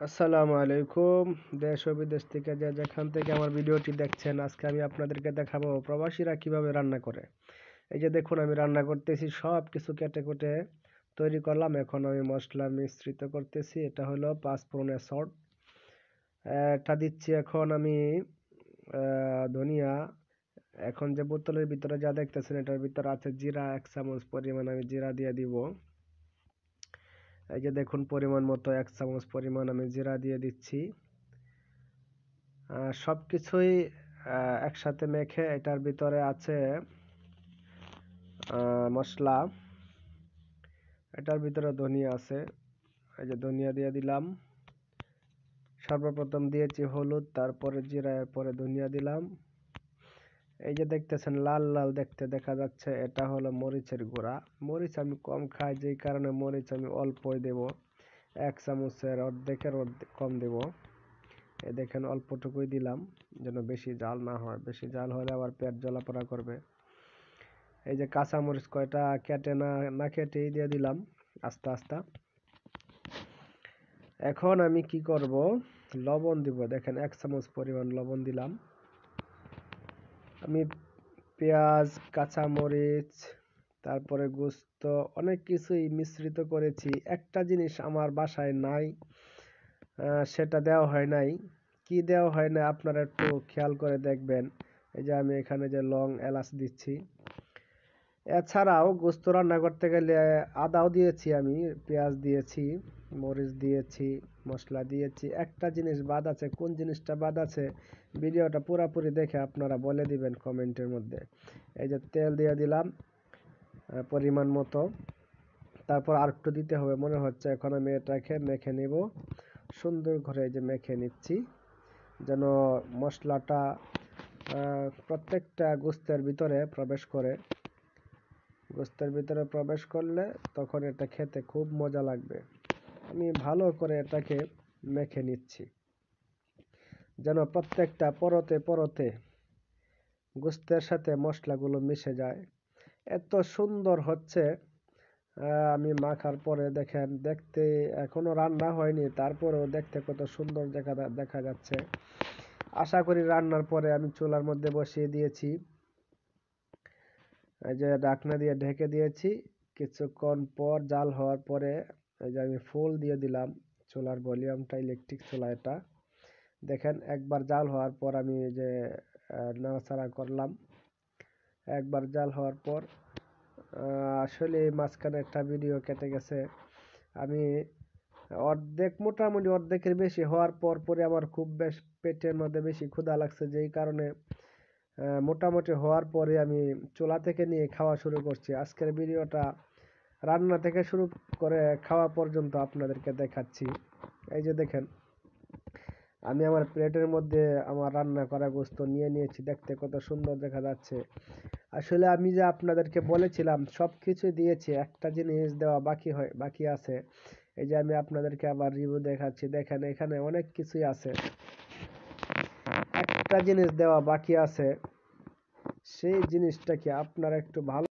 আসসালামু আলাইকুম। দেশ ও বিদেশ থেকে যেখান থেকে আমার ভিডিওটি দেখছেন, আজকে আমি আপনাদেরকে দেখাবো প্রবাসীরা কিভাবে রান্না করে। এই যে দেখুন, আমি রান্না করতেছি, সব কিছু কেটে কুটে তৈরি করলাম। এখন আমি মশলা মিশ্রিত করতেছি। এটা হলো পাঁচফোড়নের শর্ট, এটা দিচ্ছি এখন আমি ধনিয়া। এখন যে বোতলের ভিতরে যা দেখতেছেন, এটার ভিতরে আছে জিরা, 1 চামচ পরিমাণ আমি জিরা দিয়ে দিব। এই যে দেখুন, পরিমাণ মতো 1 চামচ পরিমাণ আমি জিরা দিয়ে দিচ্ছি। সবকিছুই একসাথে মেখে এটার ভিতরে আছে মশলা। এটার ভিতরে ধনিয়া আছে, এই যে ধনিয়া দিয়ে দিলাম। সর্বপ্রথম দিয়েছি হলুদ, তারপরে জিরা, এরপরে ধনিয়া দিলাম। এই যে দেখতেছেন লাল লাল দেখতে দেখা যাচ্ছে, এটা হলো মরিচের গুঁড়া। মরিচ আমি কম খাই, যেই কারণে মরিচ আমি অল্পই দেব। 1 চামচের অর্ধেকের অর্ধেক কম দেব। এই দেখেন অল্পটুকুই দিলাম, যেন বেশি জাল না হয়। বেশি জাল হলে আবার পেট জ্বালাপোড়া করবে। এই যে কাঁচামরিচ কয়টা কেটে না কেটেই দিয়ে দিলাম আস্তে আস্তে। এখন আমি কি করব, লবণ দিব। দেখেন 1 চামচ পরিমাণ লবণ দিলাম। আমি পেঁয়াজ, কাঁচামরিচ, তারপরে গোস্ত, অনেক কিছুই মিশ্রিত করেছি। একটা জিনিস আমার বাসায় নাই, সেটা দেওয়া হয় নাই। কি দেওয়া হয় না আপনারা একটু খেয়াল করে দেখবেন। এই যে আমি এখানে যে লং এলাচ দিচ্ছি। এছাড়াও গোস্ত রান্না করতে গেলে আদাও দিয়েছি, আমি পেঁয়াজ দিয়েছি, মরিচ দিয়েছি, মশলা দিয়েছি। একটা জিনিস বাদ আছে, কোন জিনিসটা বাদ আছে ভিডিওটা পুরোপুরি দেখে আপনারা বলে দিবেন কমেন্টের মধ্যে। এই যে তেল দিয়ে দিলাম পরিমাণ মতো, তারপর আর একটু দিতে হবে মনে হচ্ছে। এখন আমি এটাকে মেখে নিব সুন্দর করে। এই যে মেখে নিচ্ছি, যেন মশলাটা প্রত্যেকটা গোস্তের ভিতরে প্রবেশ করে। গোস্তের ভিতরে প্রবেশ করলে তখন এটা খেতে খুব মজা লাগবে। আমি ভালো করে এটাকে মেখে নিচ্ছি, যেন প্রত্যেকটা পরতে পরতে গোস্তের সাথে মশলাগুলো মিশে যায়। এত সুন্দর হচ্ছে। আমি মাখার পরে দেখেন, দেখতে এখনো রান্না হয়নি, তারপরেও দেখতে কত সুন্দর দেখা যাচ্ছে। আশা করি রান্নার পরে আমি চুলার মধ্যে বসিয়ে দিয়েছি। এই যে ঢাকনা দিয়ে ঢেকে দিয়েছি। কিছুক্ষণ পর জাল হওয়ার পরে এই যে আমি ফুল দিয়ে দিলাম। চুলার ভলিউমটা ইলেকট্রিক চুলা এটা। দেখেন একবার জাল হওয়ার পর আমি এই যে নাড়াচাড়া করলাম। একবার জাল হওয়ার পর আসলে মাঝখানে একটা ভিডিও কেটে গেছে। আমি অর্ধেক, মোটামুটি অর্ধেকের বেশি হওয়ার পর পরে আমার খুব পেটের মধ্যে বেশি ক্ষুধা লাগছে, যেই কারণে মোটামুটি হওয়ার পরে আমি চুলা থেকে নিয়ে খাওয়া শুরু করছি। আজকের ভিডিওটা রান্না থেকে শুরু করে খাওয়া পর্যন্ত আপনাদেরকে দেখাচ্ছি। এই যে দেখেন, আমি আমার প্লেটের মধ্যে আমার রান্না করা গোস্ত নিয়ে নিয়েছি। দেখতে কত সুন্দর দেখা যাচ্ছে। আসলে আমি যে আপনাদেরকে বলেছিলাম সব কিছু দিয়েছি, একটা জিনিস দেওয়া বাকি আছে। এই যে আমি আপনাদেরকে আবার রিভিউ দেখাচ্ছি। দেখেন এখানে অনেক কিছুই আছে, একটা জিনিস দেওয়া বাকি আছে। সেই জিনিসটা কি আপনারা একটু ভালো